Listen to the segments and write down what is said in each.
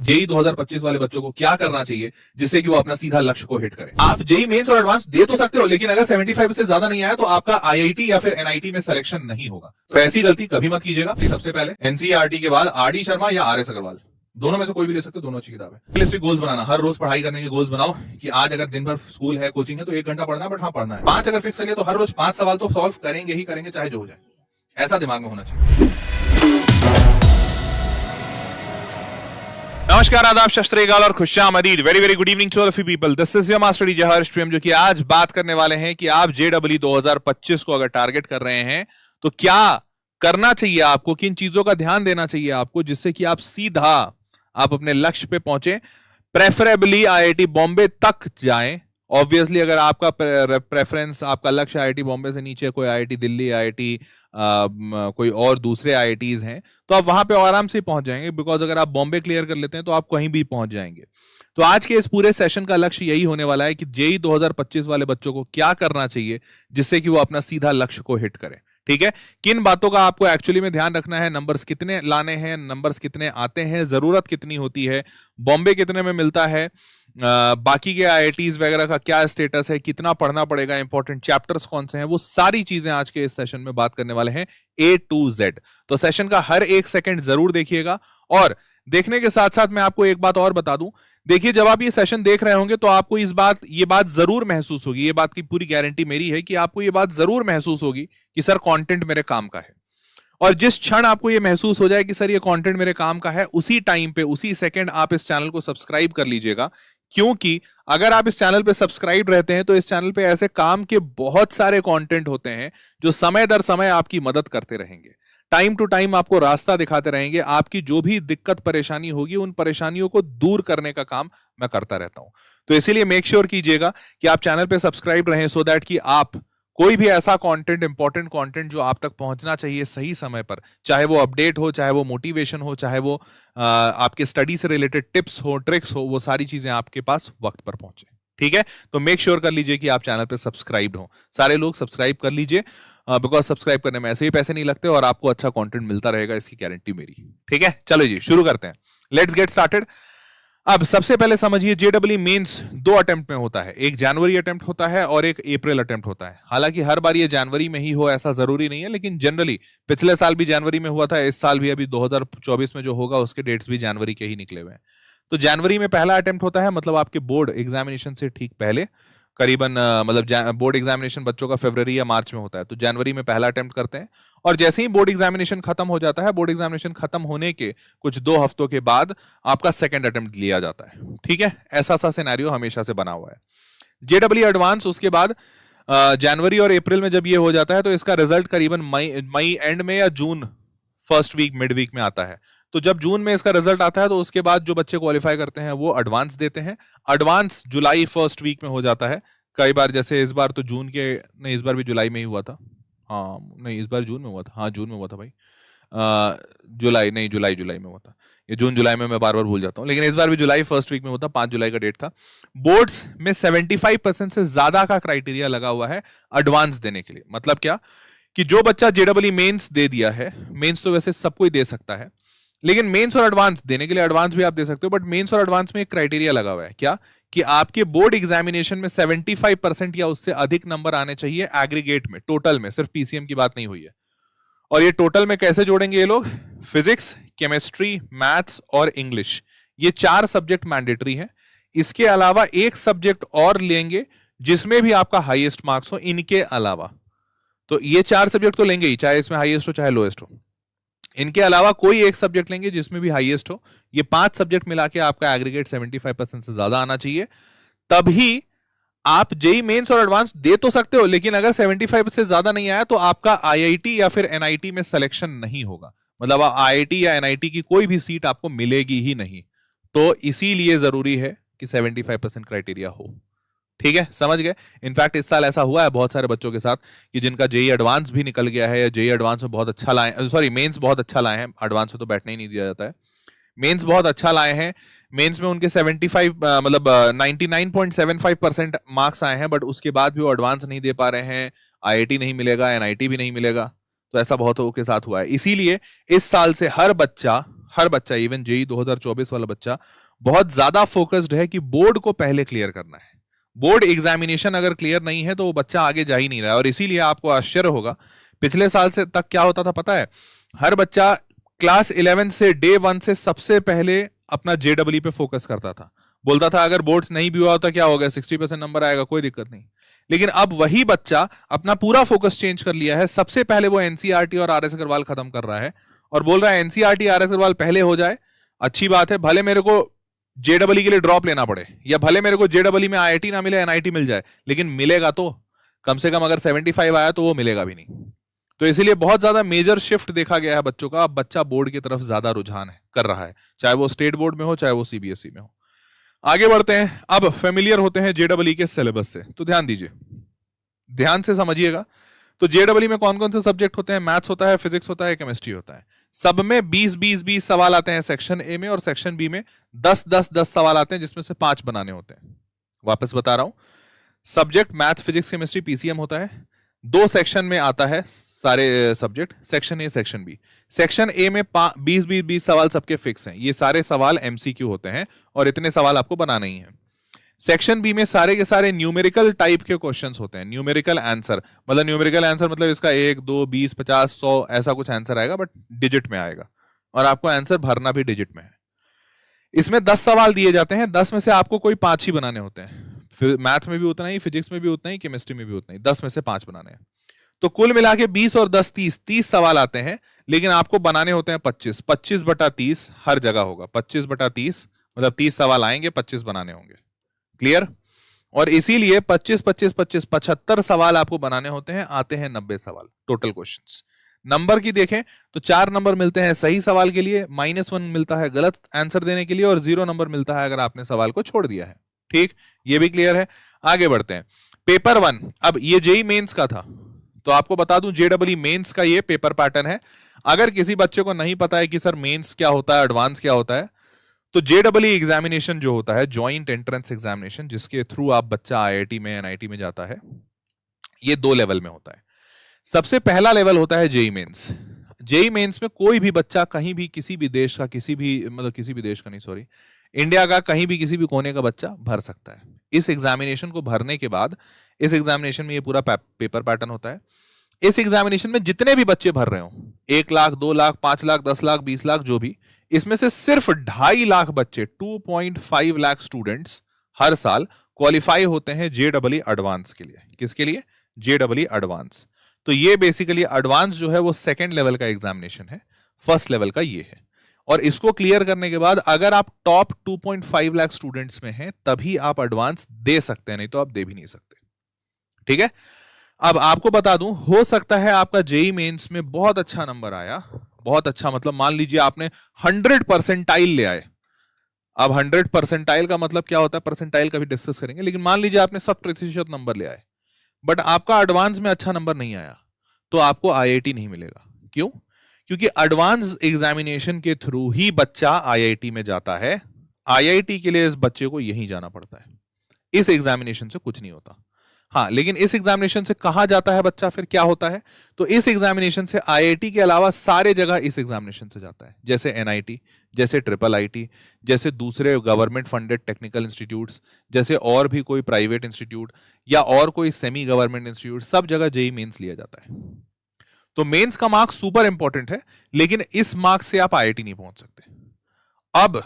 JEE 2025 वाले बच्चों को क्या करना चाहिए जिससे कि वो अपना सीधा लक्ष्य को हिट करें। आप जेई मेंस और एडवांस दे तो सकते हो, लेकिन अगर 75 से ज्यादा नहीं आया तो आपका आईआईटी या फिर एनआईटी में सिलेक्शन नहीं होगा। तो ऐसी गलती कभी मत कीजिएगा। सबसे पहले एनसीईआरटी के बाद आरडी शर्मा या आरएस अग्रवाल, दोनों में से कोई भी ले सकते हो, दोनों अच्छी किताब है। रियलिस्टिक गोल्स बनाना, हर रोज पढ़ाई करने के गोल्स बनाओ कि आज अगर दिन भर स्कूल है, कोचिंग है, तो 1 घंटा पढ़ना है, बट हाँ पढ़ना है। 5 अगर फिक्स करिए तो हर रोज 5 सवाल तो सॉल्व करेंगे ही करेंगे, चाहे जो हो जाए। ऐसा दिमाग में होना चाहिए। नमस्कार, आदाब, सत श्री अकाल और खुशामदीद। Very very good evening to all of you people. This is your master DJ Harsh Prem, जो कि आज बात करने वाले हैं कि आप जेडब्ल्यू 2025 को अगर टारगेट कर रहे हैं तो क्या करना चाहिए आपको, किन चीजों का ध्यान देना चाहिए आपको जिससे कि आप सीधा आप अपने लक्ष्य पे पहुंचे, प्रेफरेबली आईआईटी बॉम्बे तक जाएं। ऑब्वियसली अगर आपका प्रेफरेंस, आपका लक्ष्य आईआईटी बॉम्बे से नीचे कोई आईआईटी दिल्ली, आईआईटी कोई और दूसरे आईआईटीज हैं तो आप वहां पे आराम से पहुंच जाएंगे, बिकॉज अगर आप बॉम्बे क्लियर कर लेते हैं तो आप कहीं भी पहुंच जाएंगे। तो आज के इस पूरे सेशन का लक्ष्य यही होने वाला है कि जेई 2025 वाले बच्चों को क्या करना चाहिए जिससे कि वो अपना सीधा लक्ष्य को हिट करें। ठीक है, किन बातों का आपको एक्चुअली में ध्यान रखना है, नंबर्स कितने लाने हैं, नंबर्स कितने आते हैं, जरूरत कितनी होती है, बॉम्बे कितने में मिलता है, बाकी के आईआईटीज वगैरह का क्या स्टेटस है, कितना पढ़ना पड़ेगा, इंपॉर्टेंट चैप्टर्स कौन से हैं, वो सारी चीजें आज के इस सेशन में बात करने वाले हैं A to Z। तो सेशन का हर एक सेकंड जरूर देखिएगा। और देखने के साथ साथ मैं आपको एक बात और बता दूं, देखिए जब आप ये सेशन देख रहे होंगे तो आपको ये बात जरूर महसूस होगी, ये बात की पूरी गारंटी मेरी है कि आपको ये बात जरूर महसूस होगी कि सर कंटेंट मेरे काम का है। और जिस क्षण आपको ये महसूस हो जाए कि सर ये कंटेंट मेरे काम का है, उसी टाइम पे, उसी सेकंड आप इस चैनल को सब्सक्राइब कर लीजिएगा। क्योंकि अगर आप इस चैनल पे सब्सक्राइब रहते हैं तो इस चैनल पे ऐसे काम के बहुत सारे कंटेंट होते हैं जो समय दर समय आपकी मदद करते रहेंगे, टाइम टू टाइम आपको रास्ता दिखाते रहेंगे। आपकी जो भी दिक्कत परेशानी होगी उन परेशानियों को दूर करने का काम मैं करता रहता हूं। तो इसीलिए मेक श्योर कीजिएगा कि आप चैनल पे सब्सक्राइब रहें, सो दैट कि आप कोई भी ऐसा कंटेंट, इंपॉर्टेंट कंटेंट जो आप तक पहुंचना चाहिए सही समय पर, चाहे वो अपडेट हो, चाहे वो मोटिवेशन हो, चाहे वो आपके स्टडी से रिलेटेड टिप्स हो, ट्रिक्स हो, वो सारी चीजें आपके पास वक्त पर पहुंचे। ठीक है, तो मेक श्योर कर लीजिए कि आप चैनल पे सब्सक्राइब हो। सारे लोग सब्सक्राइब कर लीजिए, बिकॉज सब्सक्राइब करने में ऐसे ही पैसे नहीं लगते और आपको अच्छा कंटेंट मिलता रहेगा, इसकी गारंटी मेरी। ठीक है, चलो जी शुरू करते हैं, लेट्स गेट स्टार्टेड। अब सबसे पहले समझिए, जेडब्ल्यू मेंस 2 अटेम्प्ट में होता है, एक जनवरी अटेम्प्ट होता है और एक अप्रैल अटेम्प्ट होता है। हालांकि हर बार ये जनवरी में ही हो ऐसा जरूरी नहीं है, लेकिन जनरली पिछले साल भी जनवरी में हुआ था, इस साल भी अभी 2024 में जो होगा उसके डेट्स भी जनवरी के ही निकले हुए हैं। तो जनवरी में पहला अटेम्प्ट होता है, मतलब आपके बोर्ड एग्जामिनेशन से ठीक पहले, करीबन मतलब बोर्ड एग्जामिनेशन बच्चों का फरवरी या मार्च में होता है, तो जनवरी में पहला अटेम्प्ट करते हैं। और जैसे ही बोर्ड एग्जामिनेशन खत्म हो जाता है, बोर्ड एग्जामिनेशन खत्म होने के कुछ 2 हफ्तों के बाद आपका सेकंड अटेम्प्ट लिया जाता है। ठीक है, ऐसा सा सिनेरियो हमेशा से बना हुआ है। जेडब्ल्यू एडवांस उसके बाद जनवरी और अप्रैल में जब ये हो जाता है तो इसका रिजल्ट करीबन मई एंड में या जून फर्स्ट वीक, मिड वीक में आता है। तो जब जून में इसका रिजल्ट आता है तो उसके बाद जो बच्चे क्वालिफाई करते हैं वो एडवांस देते हैं। एडवांस जुलाई फर्स्ट वीक में हो जाता है कई बार, जैसे इस बार तो जून के नहीं, इस बार भी जुलाई में ही हुआ था। हाँ नहीं, इस बार जून में हुआ था, हाँ जून में हुआ था भाई, जुलाई नहीं, जुलाई में हुआ था। ये जून जुलाई में मैं बार बार भूल जाता हूँ, लेकिन इस बार भी जुलाई फर्स्ट वीक में हुआ था, 5 जुलाई का डेट था। बोर्ड्स में 75% से ज्यादा का क्राइटेरिया लगा हुआ है एडवांस देने के लिए। मतलब क्या कि जो बच्चा जेडब्ल्यू मेंस दे दिया है, मेंस तो वैसे सब कोई दे सकता है, लेकिन मेंस और एडवांस देने के लिए एडवांस भी आप दे सकते हो, बट मेंस और एडवांस में एक क्राइटेरिया लगा हुआ है, क्या कि आपके बोर्ड एग्जामिनेशन में 75% या उससे अधिक नंबर आने चाहिए एग्रीगेट में, टोटल में, सिर्फ पीसीएम की बात नहीं हुई है। और ये टोटल में कैसे जोड़ेंगे ये लोग? फिजिक्स, केमिस्ट्री, मैथ्स और इंग्लिश, ये 4 सब्जेक्ट मैंडेटरी है। इसके अलावा एक सब्जेक्ट और लेंगे जिसमें भी आपका हाईएस्ट मार्क्स हो, इनके अलावा। तो ये 4 सब्जेक्ट तो लेंगे ही, चाहे इसमें हाईएस्ट हो चाहे लोएस्ट हो। इनके अलावा कोई एक सब्जेक्ट लेंगे जिसमें भी हाईएस्ट हो। ये 5 सब्जेक्ट मिला के आपका एग्रीगेट 75% से ज्यादा आना चाहिए, तभी आप जेई मेंस और एडवांस दे तो सकते हो, लेकिन अगर 75 से ज्यादा नहीं आया तो आपका आईआईटी या फिर एनआईटी में सिलेक्शन नहीं होगा। मतलब आईआईटी या एनआईटी की कोई भी सीट आपको मिलेगी ही नहीं। तो इसीलिए जरूरी है कि 75% क्राइटेरिया हो। ठीक है, समझ गए। इनफैक्ट इस साल ऐसा हुआ है बहुत सारे बच्चों के साथ कि जिनका जेई एडवांस भी निकल गया है, या जेई एडवांस में बहुत अच्छा लाए, सॉरी मेंस बहुत अच्छा लाए हैं, एडवांस में तो बैठने ही नहीं दिया जाता है, मेंस बहुत अच्छा लाए हैं। मेंस में उनके 75 मतलब 99.75% मार्क्स आए हैं, बट उसके बाद भी वो एडवांस नहीं दे पा रहे हैं, आईआईटी नहीं मिलेगा, एनआईटी भी नहीं मिलेगा। तो ऐसा बहुत के साथ हुआ है। इसीलिए इस साल से हर बच्चा हर बच्चा, इवन जेई 2024 वाला बच्चा बहुत ज्यादा फोकस्ड है कि बोर्ड को पहले क्लियर करना है। बोर्ड एग्जामिनेशन अगर क्लियर नहीं है तो वो बच्चा आगे जा ही नहीं रहा है। और इसीलिए आपको आश्चर्य होगा, पिछले साल से तक क्या होता था पता है? हर बच्चा क्लास 11 से डे 1 से सबसे पहले अपना जेडब्ल्यू पे फोकस करता था। बोलता था अगर बोर्ड्स नहीं भी हुआ होता क्या हो गया, 60% नंबर आएगा, कोई दिक्कत नहीं। लेकिन अब वही बच्चा अपना पूरा फोकस चेंज कर लिया है। सबसे पहले वो एनसीईआरटी और आरएस अग्रवाल खत्म कर रहा है और बोल रहा है एनसीईआरटी आरएस अग्रवाल पहले हो जाए, अच्छी बात है, भले मेरे को जेडब्ल्यू के लिए ड्रॉप लेना पड़े या भले मेरे को जेडब्ल्यू में आईआईटी ना मिले, एनआईटी मिल जाए, लेकिन मिलेगा तो कम से कम। अगर 75 आया तो वो मिलेगा भी नहीं। तो इसीलिए बहुत ज्यादा मेजर शिफ्ट देखा गया है बच्चों का। अब बच्चा बोर्ड की तरफ ज्यादा रुझान कर रहा है, चाहे वो स्टेट बोर्ड में हो चाहे वो सीबीएसई में हो। आगे बढ़ते हैं, अब फेमिलियर होते हैं जेडब्ल्यू के सिलेबस से। तो ध्यान दीजिए, ध्यान से समझिएगा। तो जेडब्ल्यू में कौन कौन से सब्जेक्ट होते हैं? मैथ्स होता है, फिजिक्स होता है, केमिस्ट्री होता है। सब में 20-20-20 सवाल आते हैं सेक्शन ए में, और सेक्शन बी में 10-10-10 सवाल आते हैं, जिसमें से 5 बनाने होते हैं। वापस बता रहा हूं, subject math, physics, chemistry, PCM होता है। 2 सेक्शन में आता है सारे subject, section A, section B. Section A में 20-20-20 सवाल सबके फिक्स हैं। ये सारे सवाल एमसीक्यू होते हैं और इतने सवाल आपको बनाने ही हैं। सेक्शन बी में सारे के सारे न्यूमेरिकल टाइप के क्वेश्चंस होते हैं। न्यूमेरिकल आंसर मतलब, न्यूमेरिकल आंसर मतलब इसका 1, 2, 20, 50, 100 ऐसा कुछ आंसर आएगा, बट डिजिट में आएगा और आपको आंसर भरना भी डिजिट में है। इसमें 10 सवाल दिए जाते हैं, 10 में से आपको कोई 5 ही बनाने होते हैं। मैथ में भी उतना ही, फिजिक्स में भी उतना ही, केमिस्ट्री में भी उतना ही, 10 में से 5 बनाने हैं। तो कुल मिला के 20 और 10 30 सवाल आते हैं, लेकिन आपको बनाने होते हैं 25। 25/30 हर जगह होगा। 25/30 मतलब 30 सवाल आएंगे, 25 बनाने होंगे। क्लियर? और इसीलिए 25-25-25 75 सवाल आपको बनाने होते हैं। आते हैं 90 सवाल टोटल क्वेश्चंस। नंबर की देखें तो 4 नंबर मिलते हैं सही सवाल के लिए, -1 मिलता है गलत आंसर देने के लिए, और 0 नंबर मिलता है अगर आपने सवाल को छोड़ दिया है। ठीक, ये भी क्लियर है। आगे बढ़ते हैं, पेपर 1। अब ये जेई मेंस का था, तो आपको बता दूं जेडब्ल्यू मेंस का ये पेपर पैटर्न है। अगर किसी बच्चे को नहीं पता है कि सर मेंस क्या होता है, एडवांस क्या होता है, तो जेडब्ल्यू एग्जामिनेशन जो होता है, जॉइंट एंट्रेंस एग्जामिनेशन, जिसके थ्रू आप बच्चा आईआईटी में, एनआईटी में जाता है, ये 2 लेवल में होता है। सबसे पहला लेवल होता है जेई मेंस। जेई मेंस में कोई भी बच्चा कहीं भी, किसी भी देश का, किसी भी देश का नहीं, सॉरी, इंडिया का कहीं भी किसी भी कोने का बच्चा भर सकता है। इस एग्जामिनेशन को भरने के बाद, इस एग्जामिनेशन में ये पूरा पेपर पैटर्न होता है। इस एग्जामिनेशन में जितने भी बच्चे भर रहे हो, 1 लाख, 2 लाख, 5 लाख, 10 लाख, 20 लाख, जो भी, इसमें से सिर्फ 2.5 लाख बच्चे, 2.5 लाख स्टूडेंट्स हर साल क्वालिफाई होते हैं जेडब्ल्यू एडवांस के लिए। किसके लिए? JW advance. तो ये बेसिकली एडवांस जो है वो सेकेंड लेवल का एग्जामिनेशन है, फर्स्ट लेवल का ये है। और इसको क्लियर करने के बाद अगर आप टॉप 2.5 लाख स्टूडेंट्स में हैं, तभी आप एडवांस दे सकते हैं, नहीं तो आप दे भी नहीं सकते। ठीक है? अब आपको बता दूं, हो सकता है आपका जेई मेंस में बहुत अच्छा नंबर आया, बहुत अच्छा, मतलब मान लीजिए आपने 100 परसेंटाइल ले आए। अब 100 परसेंटाइल का मतलब क्या होता है, परसेंटाइल का भी डिस्कस करेंगे, लेकिन मान लीजिए आपने 100% नंबर ले आए, बट आपका एडवांस में अच्छा नंबर नहीं आया, तो आपको आईआईटी नहीं मिलेगा। क्यों? क्योंकि एडवांस एग्जामिनेशन के थ्रू ही बच्चा आईआईटी में जाता है। आईआईटी के लिए इस बच्चे को यहीं जाना पड़ता है, इस एग्जामिनेशन से कुछ नहीं होता। हाँ, लेकिन इस एग्जामिनेशन से कहां जाता है बच्चा, फिर क्या होता है? तो इस एग्जामिनेशन से आईआईटी के अलावा सारे जगह इस एग्जामिनेशन से जाता है, जैसे एनआईटी, जैसे IIIT, जैसे दूसरे गवर्नमेंट फंडेड टेक्निकल इंस्टीट्यूट्स, जैसे और भी कोई प्राइवेट इंस्टीट्यूट या और कोई सेमी गवर्नमेंट इंस्टीट्यूट, सब जगह जेई मेंस लिया जाता है। तो मेंस का मार्क्स सुपर इंपॉर्टेंट है, लेकिन इस मार्क्स से आप आईआईटी नहीं पहुंच सकते। अब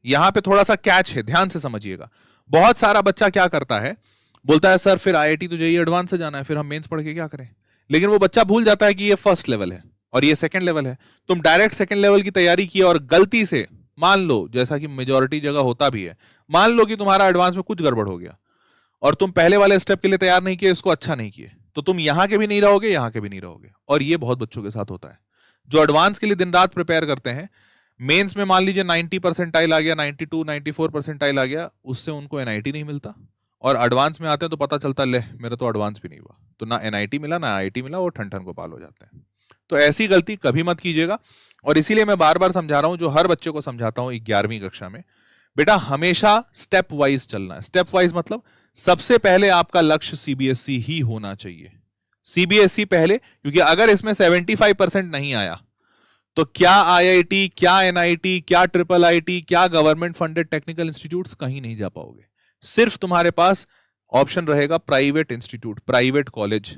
यहां पे थोड़ा सा कैच है, ध्यान से समझिएगा। बहुत सारा बच्चा क्या करता है, बोलता है सर फिर आईआईटी तो जेईई एडवांस से जाना है, फिर हम मेंस पढ़ के क्या करें? लेकिन वो बच्चा भूल जाता है कि ये फर्स्ट लेवल है और ये सेकंड लेवल है। तुम डायरेक्ट सेकंड लेवल की तैयारी की और गलती से, मान लो, जैसा कि मेजॉरिटी जगह होता भी है, मान लो कि तुम्हारा एडवांस में कुछ गड़बड़ हो गया और तुम पहले वाले स्टेप के लिए तैयार नहीं किए, इसको अच्छा नहीं किए, तो तुम यहां के भी नहीं रहोगे, यहां के भी नहीं रहोगे। और ये बहुत बच्चों के साथ होता है जो एडवांस के लिए दिन रात प्रिपेयर करते हैं। मेंस में मान लीजिए 90 परसेंटाइल आ गया, 92, 94 परसेंटाइल आ गया, उससे उनको एनआईटी नहीं मिलता, और एडवांस में आते हैं तो पता चलता ले मेरा तो एडवांस भी नहीं हुआ, तो ना एनआईटी मिला ना आईआईटी मिला, वो ठन ठन गोपाल हो जाते हैं। तो ऐसी गलती कभी मत कीजिएगा। और इसीलिए मैं बार बार समझा रहा हूं, जो हर बच्चे को समझाता हूं 11वीं कक्षा में, बेटा हमेशा स्टेप वाइज चलना है। स्टेप वाइज मतलब सबसे पहले आपका लक्ष्य सीबीएसई ही होना चाहिए, सीबीएसई पहले, क्योंकि अगर इसमें 75% नहीं आया तो क्या आईआईटी, क्या एनआईटी, क्या ट्रिपल आईटी, क्या गवर्नमेंट फंडेड टेक्निकल इंस्टीट्यूट्स, कहीं नहीं जा पाओगे। सिर्फ तुम्हारे पास ऑप्शन रहेगा प्राइवेट इंस्टीट्यूट, प्राइवेट कॉलेज,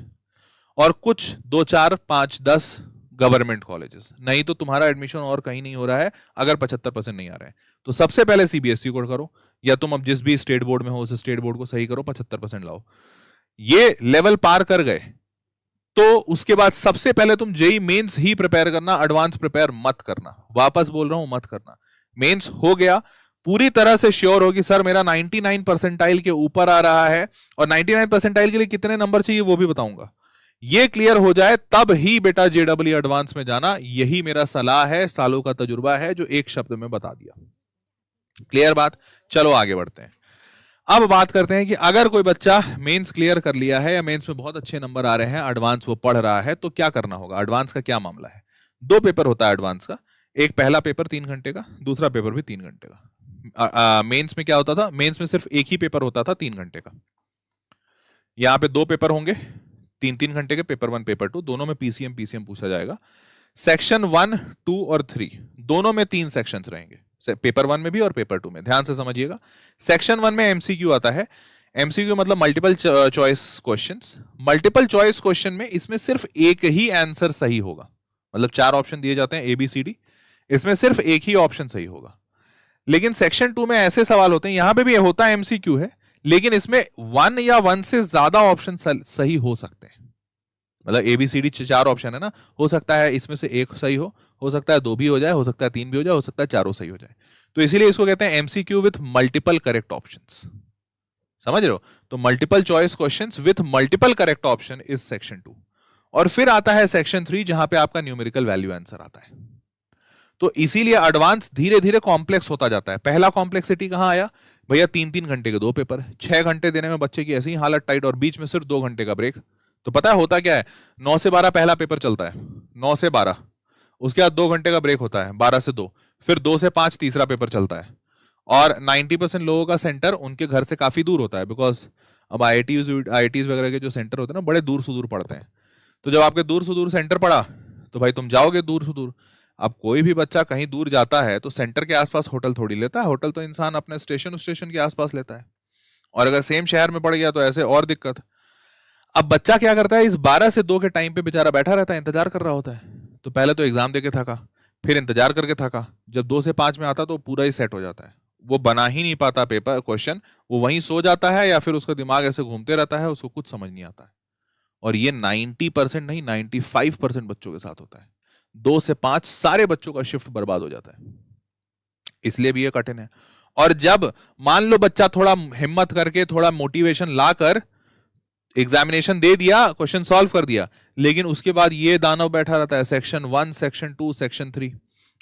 और कुछ 2, 4, 5, 10 गवर्नमेंट कॉलेजेस। नहीं तो तुम्हारा एडमिशन और कहीं नहीं हो रहा है अगर 75% नहीं आ रहे हैं। तो सबसे पहले सीबीएसई को करो, या तुम अब जिस भी स्टेट बोर्ड में हो उस स्टेट बोर्ड को सही करो, 75% लाओ। ये लेवल पार कर गए तो उसके बाद सबसे पहले तुम जेई मेंस ही प्रिपेयर करना, एडवांस प्रिपेयर मत करना। वापस बोल रहा हूं, मत करना। मेंस हो गया, पूरी तरह से श्योर हो कि सर मेरा 99 परसेंटाइल के ऊपर आ रहा है, और 99 परसेंटाइल के लिए कितने नंबर चाहिए वो भी बताऊंगा। ये क्लियर हो जाए तब ही बेटा जेडब्ल्यू एडवांस में जाना। यही मेरा सलाह है, सालों का तजुर्बा है जो एक शब्द में बता दिया। क्लियर बात? चलो आगे बढ़ते हैं। अब बात करते हैं कि अगर कोई बच्चा मेंस क्लियर कर लिया है या मेंस में बहुत अच्छे नंबर आ रहे हैं, एडवांस वो पढ़ रहा है, तो क्या करना होगा? एडवांस का क्या मामला है? 2 पेपर होता है एडवांस का। एक पहला पेपर 3 घंटे का, दूसरा पेपर भी 3 घंटे का। मेंस में क्या होता था? मेंस में सिर्फ एक ही पेपर होता था 3 घंटे का। यहां पे 2 पेपर होंगे 3-3 घंटे के, पेपर 1 पेपर 2, दोनों में पीसीएम पूछा जाएगा। सेक्शन 1, 2 और 3 दोनों में 3 सेक्शंस रहेंगे, पेपर 1 में भी और पेपर 2 में। ध्यान से समझिएगा। सेक्शन 1 में एमसीक्यू आता है। एमसीक्यू मतलब multiple choice questions. Multiple choice question में इसमें सिर्फ एक ही आंसर सही होगा, मतलब 4 ऑप्शन दिए जाते हैं ABCD, इसमें सिर्फ एक ही ऑप्शन सही होगा। लेकिन सेक्शन 2 में ऐसे सवाल होते हैं, यहां पे भी होता है एमसीक्यू है, लेकिन इसमें 1 या 1 से ज्यादा ऑप्शन सही हो सकते हैं। मतलब ABCD 4 ऑप्शन है ना, हो सकता है इसमें से एक सही हो सकता है 2 भी हो जाए, हो सकता है 3 भी हो जाए, हो सकता है चारों सही हो जाए। तो इसीलिए इसको कहते हैं MCQ with multiple correct options. समझ रहे हो? तो multiple choice questions with multiple correct option is section 2। और फिर आता है सेक्शन 3, जहां पे आपका न्यूमेरिकल वैल्यू आंसर आता है। तो इसीलिए एडवांस धीरे धीरे कॉम्प्लेक्स होता जाता है। पहला कॉम्प्लेक्सिटी कहां आया भैया? 3-3 घंटे के 2 पेपर, 6 घंटे देने में बच्चे की ऐसी ही हालत टाइट, और बीच में सिर्फ 2 घंटे का ब्रेक। तो पता है होता क्या है? 9 से 12 पहला पेपर चलता है, 9 से 12, उसके बाद 2 घंटे का ब्रेक होता है 12 से 2, फिर 2 से 5 तीसरा पेपर चलता है। और 90% लोगों का सेंटर उनके घर से काफी दूर होता है, बिकॉज अब IITs वगैरह के जो सेंटर होते हैं ना, बड़े दूर सुदूर पड़ते हैं। तो जब आपके दूर सुदूर सेंटर पड़ा तो भाई तुम जाओगे दूर सुदूर। अब कोई भी बच्चा कहीं दूर जाता है तो सेंटर के आसपास होटल थोड़ी लेता है, होटल तो इंसान अपने स्टेशन के आसपास लेता है। और अगर सेम शहर में पड़ गया तो ऐसे और दिक्कत। अब बच्चा क्या करता है? इस 12 से 2 के टाइम पे बेचारा बैठा रहता है, इंतजार कर रहा होता है। तो पहले तो एग्जाम देके थका, फिर इंतजार करके थका, जब 2 से 5 में आता तो पूरा ही सेट हो जाता है, वो बना ही नहीं पाता पेपर क्वेश्चन, वो वहीं सो जाता है या फिर उसका दिमाग ऐसे घूमते रहता है, उसको कुछ समझ नहीं आता है। और ये 90% नहीं 95% बच्चों के साथ होता है। 2 से 5 सारे बच्चों का शिफ्ट बर्बाद हो जाता है, इसलिए भी ये कठिन है। और जब मान लो बच्चा थोड़ा हिम्मत करके, थोड़ा मोटिवेशन लाकर एग्जामिनेशन दे दिया, क्वेश्चन सॉल्व कर दिया, लेकिन उसके बाद ये दानव बैठा रहता है सेक्शन 1, सेक्शन 2, सेक्शन 3।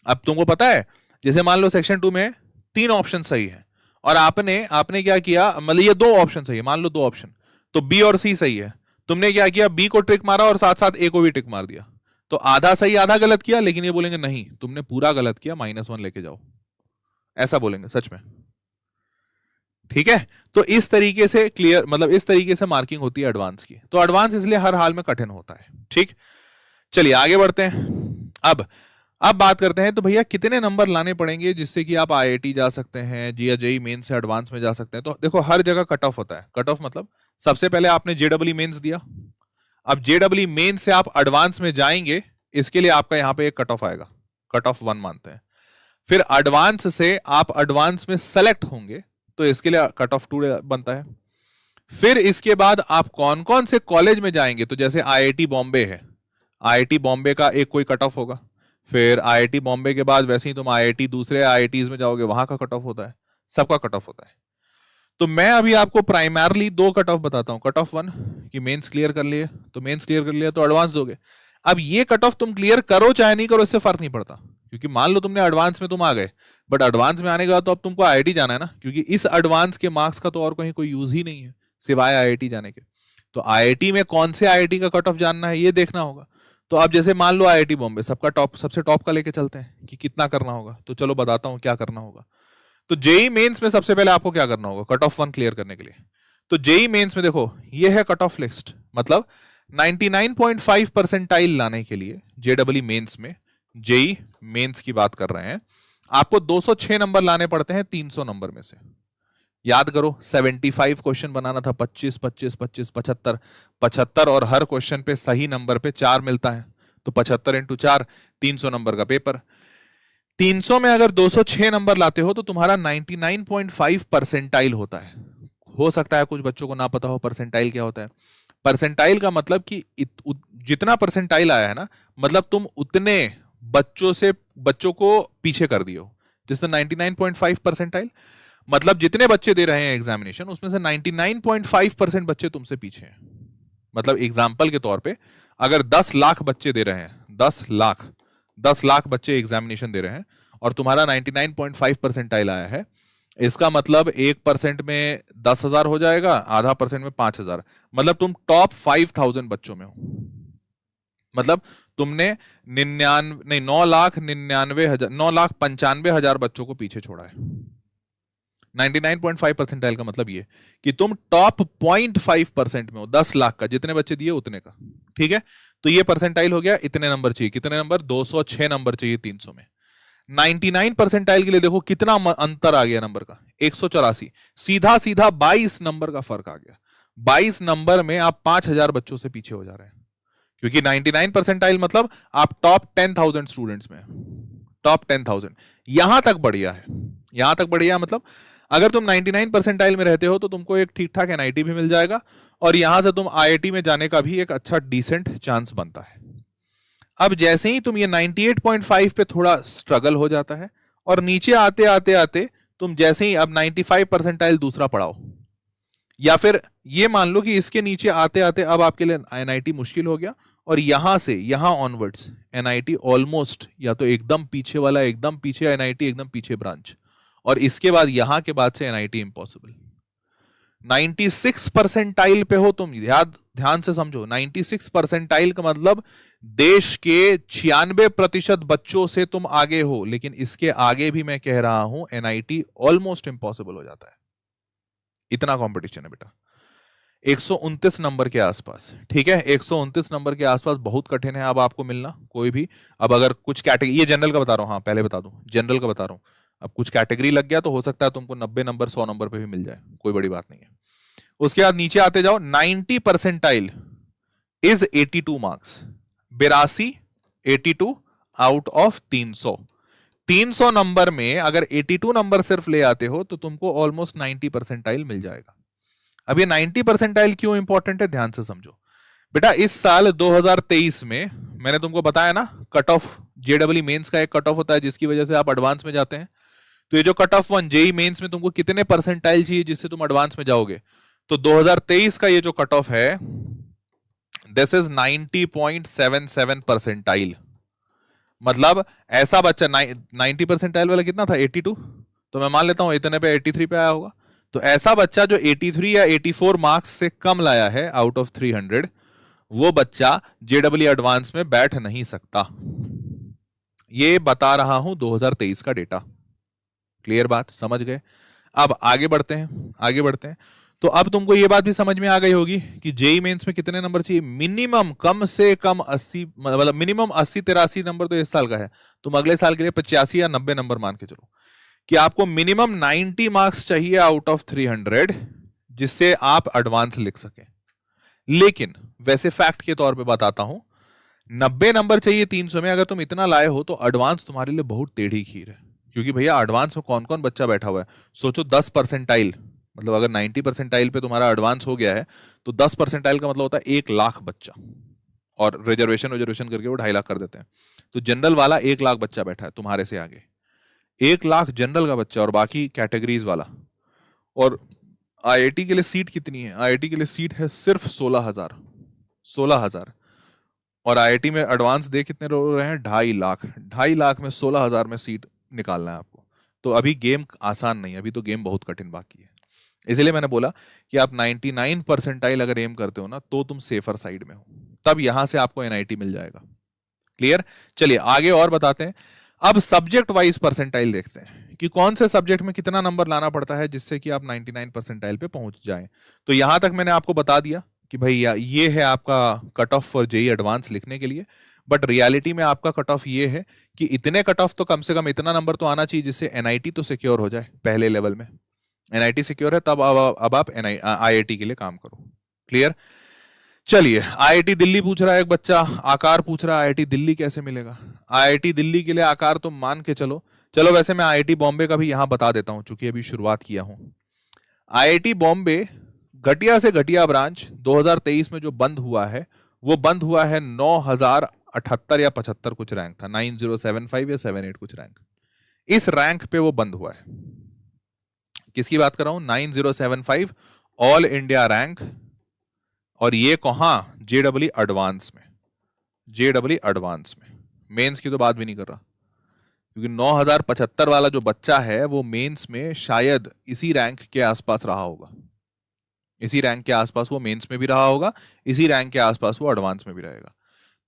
अब तुमको पता है, जैसे मान लो सेक्शन 2 में 3 ऑप्शन सही है, और आपने क्या किया, मतलब ये 2 ऑप्शन सही है, मान लो 2 ऑप्शन, तो B और C सही है। तुमने क्या किया? B को ट्रिक मारा और साथ साथ A को भी ट्रिक मार दिया, तो आधा सही आधा गलत किया। लेकिन ये बोलेंगे नहीं तुमने पूरा गलत किया, -1 लेके जाओ, ऐसा बोलेंगे सच में। ठीक है? तो इस तरीके से क्लियर, मतलब इस तरीके से मार्किंग होती है एडवांस की। तो एडवांस इसलिए हर हाल में कठिन होता है। ठीक, चलिए आगे बढ़ते हैं। अब बात करते हैं तो भैया कितने नंबर लाने पड़ेंगे जिससे कि आप IIT जा सकते हैं या जेईई मेन से एडवांस में जा सकते हैं। तो देखो हर जगह कट ऑफ होता है। कट ऑफ मतलब सबसे पहले आपने JEE मेंस दिया, अब JEE मेन से आप एडवांस में जाएंगे, इसके लिए आपका यहां पे एक कट ऑफ आएगा, कट ऑफ 1 मानते हैं। फिर एडवांस से आप एडवांस में सेलेक्ट होंगे तो इसके लिए कट ऑफ 2 बनता है। फिर इसके बाद आप कौन कौन से कॉलेज में जाएंगे, तो जैसे IIT बॉम्बे है, IIT बॉम्बे का एक कोई कट ऑफ होगा। फिर IIT बॉम्बे के बाद वैसे ही तुम IIT दूसरे IITs में जाओगे, वहां का कट ऑफ होता है, सबका कट ऑफ होता है। तो मैं अभी आपको प्राइमरली 2 कट ऑफ बताता हूं। कट ऑफ 1 कि मेंस क्लियर कर लिए, तो मेंस क्लियर कर लिया तो एडवांस दोगे। अब ये कट ऑफ तुम क्लियर करो चाहे नहीं करो, इससे फर्क नहीं पड़ता, क्योंकि मान लो तुमने एडवांस में तुम आ गए, बट एडवांस में आने के बाद तो अब तुमको IIT जाना है ना, क्योंकि इस एडवांस के मार्क्स का तो और कहीं कोई यूज ही नहीं है सिवाय IIT जाने के। तो IIT में कौन से IIT का कट ऑफ जानना है, ये देखना होगा। तो अब जैसे मान लो IIT बॉम्बे सबका टॉप, सबसे टॉप का लेके चलते हैं कि कितना करना होगा। तो चलो बताता हूं क्या करना होगा। तो जेईई मेंस में सबसे पहले आपको क्या करना होगा कट ऑफ 1 क्लियर करने के लिए। तो जेईई मेंस में देखो ये है कट ऑफ लिस्ट, मतलब 99.5 परसेंटाइल लाने के लिए JEE मेंस में जेई मेंस की बात कर रहे हैं, आपको 206 नंबर लाने पड़ते हैं 300 नंबर में से। याद करो 75 क्वेश्चन बनाना था, 25 25 25 75 75 और हर क्वेश्चन पे सही नंबर पे 4 मिलता है, तो 75 इंटू 4 300 नंबर का पेपर। 300 में अगर 206 नंबर लाते हो तो तुम्हारा 99.5 परसेंटाइल होता है। हो सकता है कुछ बच्चों को ना पता हो परसेंटाइल क्या होता है। परसेंटाइल का मतलब कि जितना परसेंटाइल आया है ना, मतलब तुम उतने बच्चों को पीछे कर दियो। जिससे 99.5 परसेंटाइल मतलब जितने बच्चे दे रहे हैं एग्जामिनेशन उसमें से 99.5% बच्चे तुमसे पीछे हैं। मतलब एग्जाम्पल के तौर पे अगर 10 लाख बच्चे दे रहे हैं, 10 लाख बच्चे एग्जामिनेशन दे रहे हैं और तुम्हारा 99.5 परसेंटाइल आया है, इसका मतलब 1% में 10,000 हो जाएगा, आधा % में 5,000, मतलब तुम टॉप 5,000 बच्चों में हो। मतलब तुमने 9,95,000 बच्चों को पीछे छोड़ा है। 99.5 परसेंटाइल का मतलब ये कि तुम टॉप 0.5% में हो, 10 लाख का जितने बच्चे दिए उतने का। ठीक है, तो ये परसेंटाइल हो गया। इतने नंबर चाहिए, कितने नंबर? 206 नंबर चाहिए 300 में। 99 परसेंटाइल के लिए देखो कितना अंतर आ गया नंबर का, 184। सीधा सीधा 22 नंबर का फर्क आ गया। 22 नंबर में आप 5,000 बच्चों से पीछे हो जा रहे हैं, क्योंकि 99 परसेंटाइल मतलब आप टॉप 10,000 स्टूडेंट्स में, टॉप 10,000। यहां तक बढ़िया है, यहां तक बढ़िया मतलब अगर तुम 99 परसेंटाइल में रहते हो तो तुमको एक ठीक ठाक एनआईटी भी मिल जाएगा और यहां से तुम आईआईटी में जाने का भी एक अच्छा डिसेंट चांस बनता है। अब जैसे ही तुम ये 98.5 पे थोड़ा स्ट्रगल हो जाता है और नीचे आते आते आते तुम जैसे ही अब 95 परसेंटाइल दूसरा पढ़ाओ, या फिर ये मान लो कि इसके नीचे आते आते अब आपके लिए एनआईटी मुश्किल हो गया और यहां से यहां ऑनवर्ड्स एनआईटी ऑलमोस्ट या तो एकदम पीछे वाला, एकदम पीछे एनआईटी, एकदम पीछे ब्रांच, और इसके बाद यहां के बाद से एनआईटी इंपॉसिबल। 96 परसेंटाइल पे हो तुम, ध्यान से समझो, 96 परसेंटाइल का मतलब देश के 96% बच्चों से तुम आगे हो, लेकिन इसके आगे भी मैं कह रहा हूं एनआईटी ऑलमोस्ट इंपॉसिबल हो जाता है। इतना कंपटीशन है बेटा, 129 नंबर के आसपास। ठीक है, 129 नंबर के आसपास बहुत कठिन है अब आपको मिलना कोई भी। अब अगर कुछ कैटेगरी, ये जनरल का बता रहा हूं, हाँ पहले बता दूं जनरल का बता रहा हूं, अब कुछ कैटेगरी लग गया तो हो सकता है तुमको 90 नंबर 100 नंबर पे भी मिल जाए, कोई बड़ी बात नहीं है। उसके बाद नीचे आते जाओ, 90 percentile is 82 marks, 82 82 out of 300। 300 number में अगर 82 नंबर सिर्फ ले आते हो तो तुमको ऑलमोस्ट 90 परसेंटाइल मिल जाएगा। अब ये 90 परसेंटाइल क्यों इंपॉर्टेंट है, ध्यान से समझो बेटा। इस साल 2023 में मैंने तुमको बताया ना, कट ऑफ जेडब्ल्यू मेंस का एक कट ऑफ होता है जिसकी वजह से आप एडवांस में जाते हैं। तो ये जो कट ऑफ 1 जेई मेंस में तुमको कितने परसेंटाइल चाहिए जिससे तुम एडवांस में जाओगे, तो 2023 का ये जो कट ऑफ है दिस इज 90.77 परसेंटाइल। मतलब ऐसा बच्चा 90 परसेंटाइल वाला कितना था, 82, तो मैं मान लेता हूं इतने पे 83 पे आया होगा। तो ऐसा बच्चा जो 83 या 84 मार्क्स से कम लाया है आउट ऑफ 300, वो बच्चा जेडब्ल्यू एडवांस में बैठ नहीं सकता। ये बता रहा हूं 2023 का डेटा। क्लियर बात, समझ गए? अब आगे बढ़ते हैं, आगे बढ़ते हैं। तो अब तुमको ये बात भी समझ में आ गई होगी कि जेई मेंस में कितने नंबर चाहिए। मिनिमम कम से कम 80, मतलब मिनिमम 80-83 नंबर तो इस साल का है, तुम अगले साल के लिए 85 या 90 नंबर मान के चलो कि आपको मिनिमम 90 मार्क्स चाहिए आउट ऑफ 300 जिससे आप एडवांस लिख सकें। लेकिन वैसे फैक्ट के तौर पे बताता हूं, 90 नंबर चाहिए 300 में, अगर तुम इतना लाए हो तो एडवांस तुम्हारे लिए बहुत टेढ़ी खीर है। क्योंकि भैया एडवांस में कौन कौन बच्चा बैठा हुआ है, सोचो 10 परसेंटाइल, मतलब अगर 90 परसेंटाइल पे तुम्हारा एडवांस हो गया है तो 10 परसेंटाइल का मतलब होता है 1 लाख बच्चा, और रिजर्वेशन करके वो 2.5 लाख कर देते हैं। तो जनरल वाला 1 लाख बच्चा बैठा है तुम्हारे से आगे, 1 लाख जनरल का बच्चा और बाकी कैटेगरीज वाला। और आईआईटी के लिए सीट कितनी है? आईआईटी के लिए सीट है सिर्फ 16,000 और आईआईटी में एडवांस दे कितने रहे हैं, 2.5 लाख। 2.5 लाख में 16,000 में सीट निकालना है आपको। तो अभी गेम आसान नहीं है, अभी तो गेम बहुत कठिन बाकी है। इसलिए मैंने बोला कि आप 99 परसेंटाइल अगर एम करते हो ना तो तुम सेफर साइड में हो, तब यहां से आपको एनआईटी मिल जाएगा। क्लियर? चलिए आगे और बताते हैं। अब सब्जेक्ट वाइज परसेंटाइल देखते हैं कि कौन से सब्जेक्ट में कितना नंबर लाना पड़ता है जिससे कि आप 99 परसेंटाइल पे पहुंच जाएं। तो यहां तक मैंने आपको बता दिया कि भाई ये है आपका cut off for JEE advance लिखने के लिए। बट रियलिटी में आपका कट ऑफ ये है कि इतने कट ऑफ तो कम से कम इतना नंबर तो आना चाहिए जिससे एनआईटी तो सिक्योर हो जाए पहले लेवल में। एनआईटी सिक्योर है तब अब आप आईआईटी के लिए काम करो। क्लियर? चलिए, आईआईटी दिल्ली पूछ रहा है एक बच्चा, आकार पूछ रहा है आईआईटी दिल्ली कैसे मिलेगा। आईआईटी दिल्ली के लिए आकार तो मान के चलो वैसे मैं आईआईटी बॉम्बे का भी यहां बता देता हूं चूंकि अभी शुरुआत किया हूं। आईआईटी बॉम्बे घटिया से घटिया ब्रांच 2023 में जो बंद हुआ है वो बंद हुआ है 9078 या 75 कुछ रैंक था, 9075 या 78 कुछ रैंक, इस रैंक पे वो बंद हुआ है। किसकी बात कर रहा हूं? 9075 ऑल इंडिया रैंक, और ये कहां? जेडब्ल्यू एडवांस में। जेडब्ल्यू एडवांस में, मेंस की तो बात भी नहीं कर रहा, क्योंकि 9075 वाला जो बच्चा है वो मेंस में शायद इसी रैंक के आसपास रहा होगा, इसी रैंक के आसपास वो मेंस में भी रहा होगा, इसी रैंक के आसपास वो एडवांस में भी रहेगा।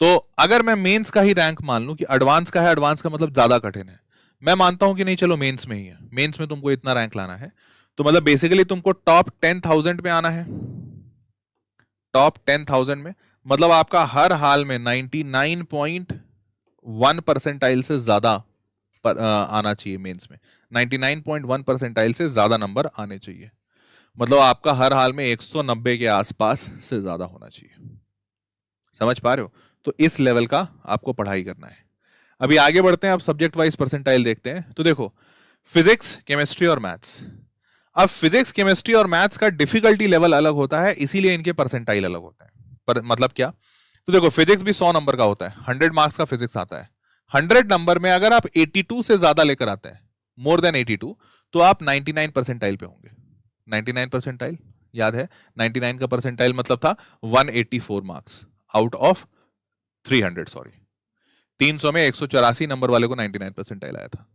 तो अगर मैं मेंस का ही रैंक मान लूं कि एडवांस का है, एडवांस का मतलब ज्यादा कठिन है, मैं मानता हूं कि नहीं चलो मेंस में ही है, मेंस में तुमको इतना रैंक लाना है, तो मतलब बेसिकली तुमको टॉप 10,000 में आना है। टॉप 10,000 में मतलब आपका हर हाल में 99.1 परसेंटाइल से ज्यादा आना चाहिए मेंस में, 99.1 परसेंटाइल से ज्यादा नंबर आने चाहिए, मतलब आपका हर हाल में 190 के आसपास से ज्यादा होना चाहिए। समझ पा रहे हो? तो इस लेवल का आपको पढ़ाई करना है। अभी आगे बढ़ते हैं, अब सब्जेक्ट वाइज परसेंटाइल देखते हैं। तो देखो, फिजिक्स, केमिस्ट्री और मैथ्स। अब फिजिक्स, केमिस्ट्री और मैथ्स का डिफिकल्टी लेवल अलग होता है, इसीलिए इनके परसेंटाइल अलग होते हैं। पर मतलब क्या? तो देखो, फिजिक्स भी 100 नंबर का होता है, 100 मार्क्स का फिजिक्स आता है। 100 नंबर में अगर आप 82 से ज्यादा लेकर आते हैं, मोर देन 82, तो आप 99 परसेंटाइल पे होंगे। 99 परसेंटाइल याद है? 99 का परसेंटाइल मतलब था 184 मार्क्स आउट ऑफ 300, सॉरी 300 में 184 नंबर वाले को 99 परसेंटाइल आया था।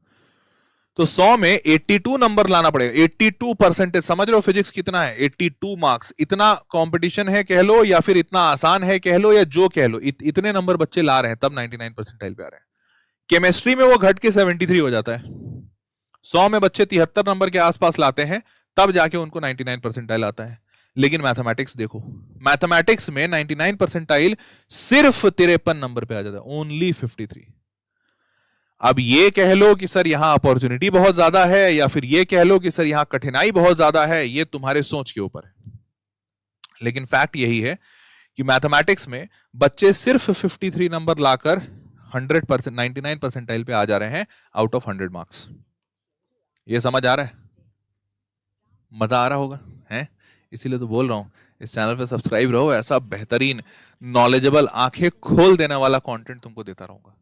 तो 100 में 82 नंबर लाना पड़ेगा, 82 परसेंटेज। समझ रहे हो फिजिक्स कितना है? 82 मार्क्स। इतना कंपटीशन है कह लो, या फिर इतना आसान है कह लो, या जो कह लो, इतने नंबर बच्चे ला रहे हैं तब 99 परसेंटाइल पे आ रहे हैं। केमिस्ट्री में वो घट के 73 हो जाता है। 100 में बच्चे 73 नंबर के आसपास लाते हैं तब जाके उनको 99 परसेंटाइल आता है। लेकिन मैथमेटिक्स देखो, मैथमेटिक्स में 99 परसेंटाइल सिर्फ 53 नंबर पे आ जाता है, ओनली 53। अब ये कह लो कि सर यहां अपॉर्चुनिटी बहुत ज्यादा है, या फिर ये कह लो कि सर यहां कठिनाई बहुत ज्यादा है, ये तुम्हारे सोच के ऊपर है। लेकिन फैक्ट यही है कि मैथमेटिक्स में बच्चे सिर्फ 53 नंबर लाकर 100%, 99 परसेंटाइल पे आ जा रहे हैं आउट ऑफ 100 मार्क्स। ये समझ आ रहा है? मजा आ रहा होगा है? इसीलिए तो बोल रहा हूं इस चैनल पे सब्सक्राइब रहो, ऐसा बेहतरीन नॉलेजेबल आंखें खोल देने वाला कंटेंट तुमको देता रहूंगा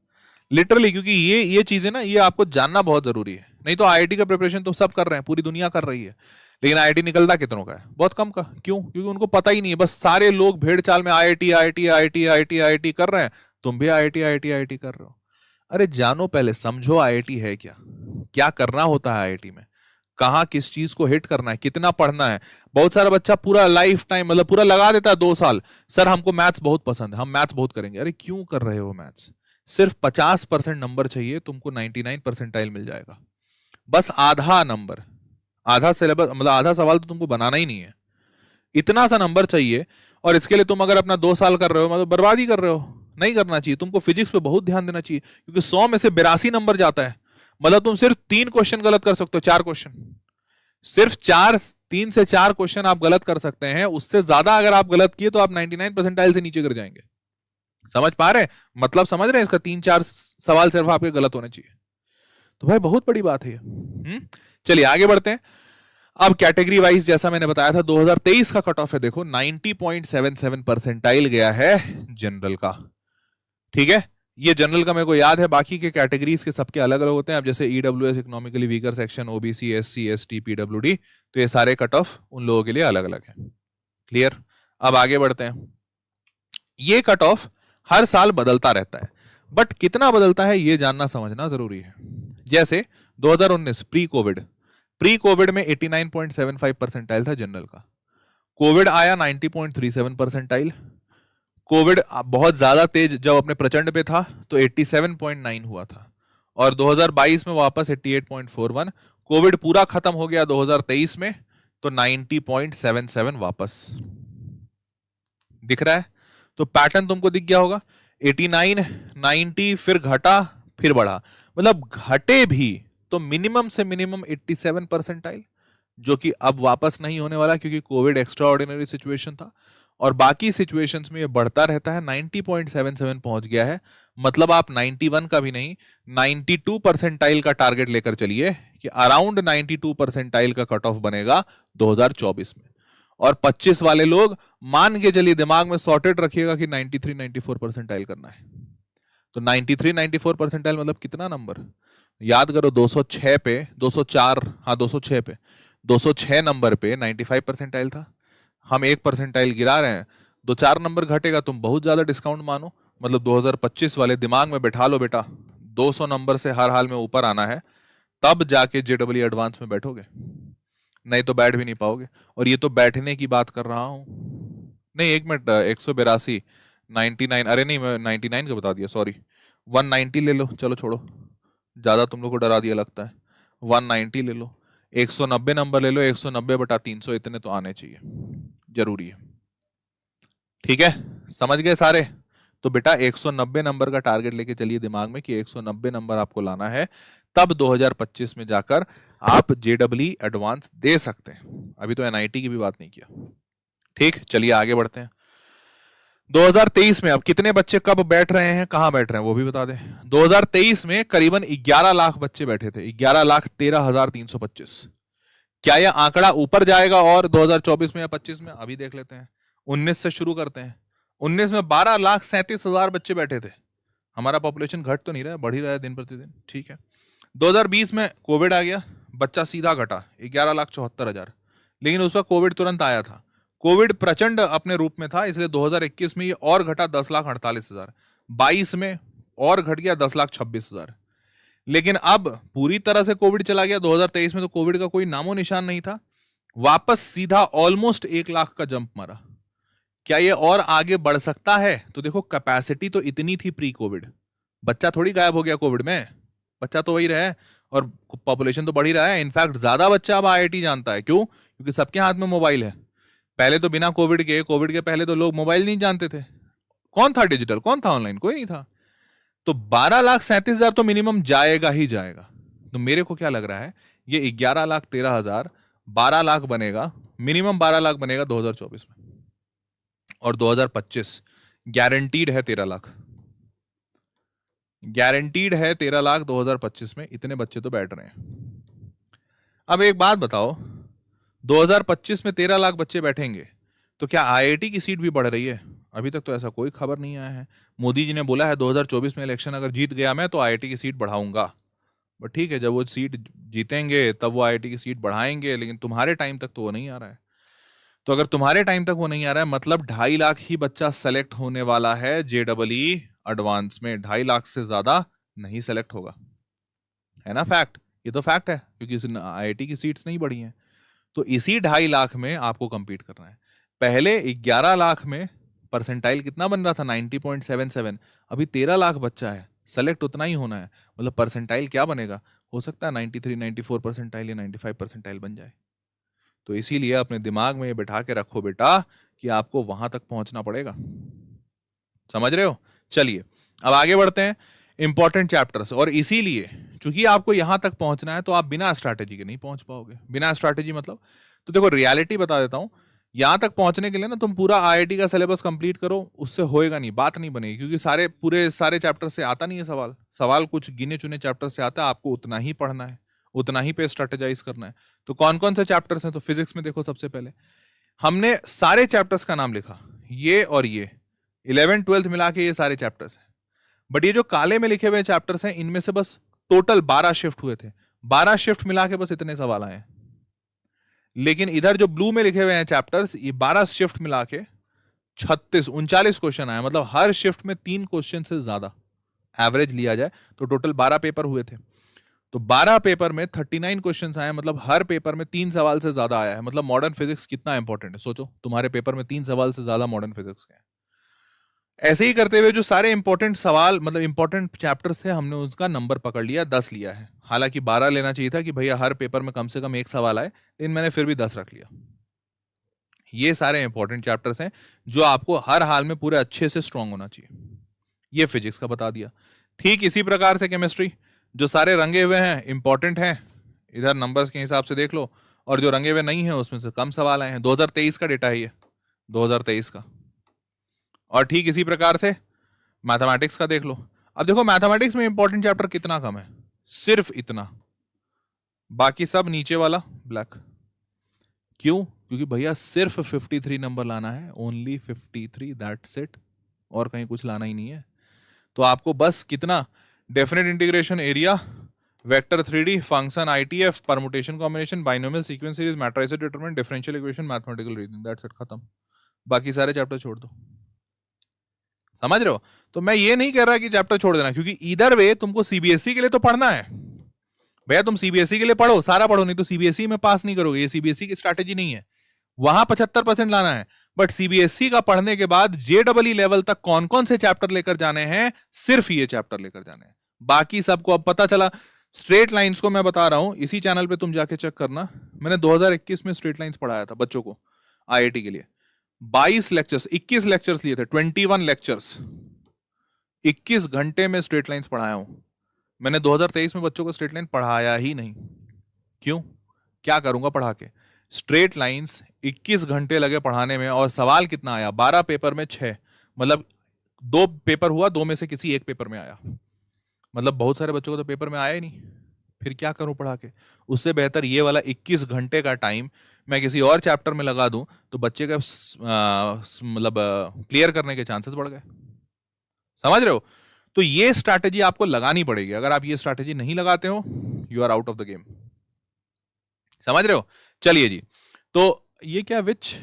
लिटरली, क्योंकि ये चीजें ना, ये आपको जानना बहुत जरूरी है। नहीं तो आईआईटी का प्रिपरेशन तो सब कर रहे हैं, पूरी दुनिया कर रही है, लेकिन आईआईटी निकलता कितनों का है? बहुत कम का। क्यों? क्योंकि उनको पता ही नहीं है। बस सारे लोग भेड़ चाल में IIT IIT IIT IIT IIT कर रहे हैं, तुम भी आईआईटी आईआईटी आईआईटी कर रहे हो। अरे जानो पहले, समझो आईआईटी है क्या, क्या करना होता है आईआईटी में, कहां किस चीज को हिट करना है, कितना पढ़ना है। बहुत सारा बच्चा पूरा लाइफ टाइम मतलब पूरा लगा देता है 2 साल, सर हमको मैथ्स बहुत पसंद है, हम मैथ्स बहुत करेंगे। अरे क्यों कर रहे हो मैथ्स? सिर्फ 50% नंबर चाहिए, तुमको 99 परसेंटाइल मिल जाएगा। बस आधा नंबर, आधा सिलेबस मतलब आधा सवाल तो तुमको बनाना ही नहीं है, इतना सा नंबर चाहिए। और इसके लिए तुम अगर अपना 2 साल कर रहे हो, मतलब बर्बाद ही कर रहे हो। नहीं करना चाहिए तुमको। फिजिक्स पे बहुत ध्यान देना चाहिए, क्योंकि 100 में से 82 नंबर जाता है, मतलब तुम सिर्फ 3 क्वेश्चन गलत कर सकते हो, 4 क्वेश्चन, सिर्फ 3 से 4 क्वेश्चन आप गलत कर सकते हैं। उससे ज्यादा अगर आप गलत किए तो आप 99 परसेंटाइल से नीचे गिर जाएंगे। समझ पा रहे हैं? मतलब समझ रहे हैं? इसका 3-4 सवाल सिर्फ आपके गलत होने चाहिए। तो भाई बहुत बड़ी बात है ये। चलिए आगे बढ़ते हैं। अब कैटेगरी वाइज जैसा मैंने बताया था, 2023 का कट ऑफ है, देखो 90.77 परसेंटाइल गया है जनरल का। ठीक है, ये जनरल का मेरे को याद है, बाकी के कैटेगरीज के सबके अलग अलग होते हैं। अब जैसे EWS, economically weaker section, OBC, SC, ST, PWD, तो ये सारे कट ऑफ उन लोगों के लिए अलग अलग है। क्लियर? अब आगे बढ़ते हैं। ये कट ऑफ हर साल बदलता रहता है, बट कितना बदलता है ये जानना समझना जरूरी है। जैसे 2019 प्री कोविड में 89.75 परसेंटाइल था जनरल का। कोविड आया 90.37 परसेंटाइल। कोविड बहुत ज्यादा तेज जब अपने प्रचंड पे था तो 87.9 हुआ था, और 2022 में वापस 88.41। कोविड पूरा खत्म हो गया 2023 में तो 90.77 वापस। दिख रहा है? तो पैटर्न तुमको दिख गया होगा। 89, 90, फिर घटा, फिर बढ़ा, मतलब घटे भी तो मिनिमम से मिनिमम 87 परसेंटाइल, जो कि अब वापस नहीं होने वाला क्योंकि कोविड एक्स्ट्रा ऑर्डिनरी सिचुएशन था। और बाकी सिचुएशंस में ये बढ़ता रहता है। 90.77 पहुंच गया है, मतलब आप 91 का भी नहीं 92 परसेंटाइल का टारगेट लेकर चलिए कि अराउंड 92 परसेंटाइल का कट ऑफ बनेगा 2024 में। और 25 वाले लोग मान के चलिए, दिमाग में सॉर्टेड रखिएगा कि 93 94 परसेंटाइल करना है। तो 93 94 परसेंटाइल मतलब कितना नंबर याद करो, 206 पे 204, हाँ 206 पे 206 नंबर पे 95 परसेंटाइल था। हम 1 परसेंटाइल गिरा रहे हैं, 2-4 नंबर घटेगा, तुम बहुत ज्यादा डिस्काउंट मानो। मतलब 2025 वाले दिमाग में बैठा लो बेटा, 200 नंबर से हर हाल में ऊपर आना है, तब जाके जेडब्ल्यू एडवांस में बैठोगे, नहीं तो बैठ भी नहीं पाओगे। और ये तो बैठने की बात कर रहा हूं, नहीं 1 मिनट, 182 99, अरे नहीं मैं 99 का बता दिया, सॉरी 190 ले लो, चलो छोड़ो, ज्यादा तुम लोग को डरा दिया लगता है, 190 ले लो, 190 नंबर ले लो, 190/300 इतने तो आने चाहिए, जरूरी है। ठीक है, समझ गए सारे? तो बेटा 190 नंबर का टारगेट लेके चलिए दिमाग में कि 190 नंबर आपको लाना है, तब 2025 में जाकर आप जेडब्ल्यू एडवांस दे सकते हैं। अभी तो एनआईटी की भी बात नहीं किया। ठीक, चलिए आगे बढ़ते हैं। 2023 में अब कितने बच्चे कब बैठ रहे हैं, कहां बैठ रहे हैं वो भी बता दें। 2023 में करीबन 11 लाख बच्चे बैठे थे, 11,13,325। क्या यह आंकड़ा ऊपर जाएगा और 2024 में या 25 में? अभी देख लेते हैं। 19 से शुरू करते हैं। 19 में 12,37,000 बच्चे बैठे थे। हमारा पॉपुलेशन घट तो नहीं रहा है, बढ़ ही रहा है दिन प्रतिदिन। ठीक है, 2020 में कोविड आ गया, बच्चा सीधा घटा 11,74,000, लेकिन उस वक्त कोविड तुरंत आया था, कोविड प्रचंड अपने रूप में था, इसलिए 2021 में ये और घटा 10,48,000, 22 में और घट गया 10,26,000। लेकिन अब पूरी तरह से कोविड चला गया। 2023 में तो कोविड का कोई नामो निशान नहीं था, वापस सीधा ऑलमोस्ट 1 लाख का जंप मारा। क्या ये और आगे बढ़ सकता है? तो देखो कैपेसिटी तो इतनी थी प्री कोविड, बच्चा थोड़ी गायब हो गया कोविड में, बच्चा तो वही रहा है और पॉपुलेशन तो बढ़ ही रहा है। इनफैक्ट ज्यादा बच्चा अब आईआईटी जानता है, क्यों? क्योंकि सबके हाथ में मोबाइल है। पहले तो बिना कोविड के पहले तो लोग मोबाइल नहीं जानते थे, कौन था डिजिटल, कौन था ऑनलाइन, कोई नहीं था। तो 12,37,000 तो मिनिमम जाएगा ही जाएगा। तो मेरे को क्या लग रहा है, ये 11,13,000 12 लाख बनेगा, मिनिमम 12 लाख बनेगा 2024 में, और 2025 गारंटीड है 13 लाख, गारंटीड है 13 लाख 2025 में। इतने बच्चे तो बैठ रहे हैं। अब एक बात बताओ, 2025 में 13 लाख बच्चे बैठेंगे तो क्या आईआईटी की सीट भी बढ़ रही है? अभी तक तो ऐसा कोई खबर नहीं आया है। मोदी जी ने बोला है 2024 में इलेक्शन अगर जीत गया मैं तो आईआईटी की सीट बढ़ाऊंगा, बट ठीक है, जब वो सीट जीतेंगे तब वो आईआईटी की सीट बढ़ाएंगे, लेकिन तुम्हारे टाइम तक तो वो नहीं आ रहा है। तो अगर तुम्हारे टाइम तक वो नहीं आ रहा है, मतलब 2.5 लाख ही बच्चा सेलेक्ट होने वाला है जेडब्ल्यू एडवांस में, 2.5 लाख से ज्यादा नहीं सेलेक्ट होगा, है ना फैक्ट? ये तो फैक्ट है, क्योंकि आईआईटी की सीट्स नहीं बढ़ी हैं। तो इसी 2.5 लाख में आपको कंपीट करना है। पहले 11 लाख में परसेंटाइल कितना बन रहा था, 90.77, अभी 13 लाख बच्चा है, सेलेक्ट उतना ही होना है, मतलब परसेंटाइल क्या बनेगा, हो सकता है 93 94 परसेंटाइल या 95 परसेंटाइल बन जाए। तो इसीलिए अपने दिमाग में ये बिठा के रखो बेटा कि आपको वहां तक पहुंचना पड़ेगा, समझ रहे हो? चलिए अब आगे बढ़ते हैं इंपॉर्टेंट चैप्टर्स। और इसीलिए चूंकि आपको यहां तक पहुंचना है तो आप बिना स्ट्रैटेजी के नहीं पहुंच पाओगे। बिना स्ट्रैटेजी मतलब, तो देखो रियलिटी बता देता हूं, यहां तक पहुंचने के लिए ना तुम पूरा आईआईटी का सिलेबस कंप्लीट करो, उससे होएगा नहीं, बात नहीं बनेगी, क्योंकि सारे चैप्टर से आता नहीं है सवाल कुछ गिने चुने चैप्टर से आता है, आपको उतना ही पढ़ना है, उतना ही पे स्ट्रेटेजाइज करना है। तो कौन कौन से चैप्टर्स हैं? तो फिजिक्स में देखो, सबसे पहले हमने सारे चैप्टर्स का नाम लिखा, ये और ये 11th 12th मिला के ये सारे चैप्टर्स हैं। बट ये जो काले में लिखे हुए चैप्टर्स हैं, इनमें से बस टोटल 12 शिफ्ट हुए थे, 12 शिफ्ट मिला के बस इतने सवाल आए। लेकिन इधर जो ब्लू में लिखे हुए हैं चैप्टर्स, ये 12 शिफ्ट मिला के 39 क्वेश्चन आए, मतलब हर शिफ्ट में 3 क्वेश्चन से ज्यादा एवरेज लिया जाए तो टोटल 12 पेपर हुए थे। तो 12 पेपर में 39 क्वेश्चंस आए, मतलब हर पेपर में 3 सवाल से ज्यादा आया है। मतलब मॉडर्न फिजिक्स कितना इंपॉर्टेंट है, सोचो, तुम्हारे पेपर में 3 सवाल से ज्यादा मॉडर्न फिजिक्स के हैं। ऐसे ही करते हुए जो सारे इंपॉर्टेंट सवाल, मतलब इंपॉर्टेंट चैप्टर्स थे, हमने उसका नंबर पकड़ लिया, 10 लिया है। हालांकि 12 लेना चाहिए था कि भैया हर पेपर में कम से कम 1 सवाल आए, लेकिन मैंने फिर भी 10 रख लिया। ये सारे इंपॉर्टेंट चैप्टर्स हैं जो आपको हर हाल में पूरे अच्छे से स्ट्रांग होना चाहिए। ये फिजिक्स का बता दिया। ठीक इसी प्रकार से केमिस्ट्री, जो सारे रंगे हुए हैं इंपॉर्टेंट हैं, इधर नंबर्स के हिसाब से देख लो, और जो रंगे हुए नहीं हैं उसमें से कम सवाल आए हैं। 2023 का डेटा है ये, 2023 का। और ठीक इसी प्रकार से मैथमेटिक्स का देख लो। अब देखो मैथमेटिक्स में इंपॉर्टेंट चैप्टर कितना कम है, सिर्फ इतना, बाकी सब नीचे वाला ब्लैक। क्यों? क्योंकि भैया सिर्फ 53 नंबर लाना है, ओनली 53, दैट्स इट, और कहीं कुछ लाना ही नहीं है। तो आपको बस कितना, definite integration, area, vector 3D, function, ITF, permutation combination, binomial, sequence series, matrices determinant, differential equation, mathematical reasoning, that's it, खत्म। बाकी सारे चैप्टर छोड़ दो। समझ रहे हो? तो मैं ये नहीं कह रहा कि चैप्टर छोड़ देना, क्योंकि इधर वे तुमको सीबीएसई के लिए तो पढ़ना है भैया, तुम सीबीएसई के लिए पढ़ो, सारा पढ़ो, नहीं तो सीबीएसई में पास नहीं करोगे। ये सीबीएसई की स्ट्रैटेजी नहीं है, वहां 75% लाना है। बट सीबीएसई का पढ़ने के बाद जेडबलई लेवल तक कौन कौन से चैप्टर लेकर जाने हैं, सिर्फ ये चैप्टर लेकर जाने हैं। बाकी सबको अब पता चला। स्ट्रेट लाइंस को मैं बता रहा हूं, इसी चैनल पे तुम जाके चेक करना, मैंने 2021 में स्ट्रेट लाइंस पढ़ाया था बच्चों को आईआईटी के लिए। 22 लेक्चर्स, 21 लेक्चर्स लिए थे, 21 लेक्चर्स, 21 घंटे में स्ट्रेट लाइंस पढ़ाया हूं मैंने। 2023 में बच्चों को स्ट्रेट लाइन पढ़ाया ही नहीं। क्यों? क्या करूंगा पढ़ा के? स्ट्रेट लाइंस 21 घंटे लगे पढ़ाने में, और सवाल कितना आया? 12 पेपर में 6, मतलब 2 पेपर हुआ, 2 में से किसी एक पेपर में आया, मतलब बहुत सारे बच्चों को तो पेपर में आया ही नहीं। फिर क्या करूं पढ़ा के? उससे बेहतर ये वाला 21 घंटे का टाइम मैं किसी और चैप्टर में लगा दूं, तो बच्चे का मतलब क्लियर करने के चांसेस बढ़ गए। समझ रहे हो? तो ये स्ट्रैटेजी आपको लगानी पड़ेगी। अगर आप ये स्ट्रैटेजी नहीं लगाते हो, you are out of the game. समझ रहे हो? चलिए जी, तो ये क्या विच,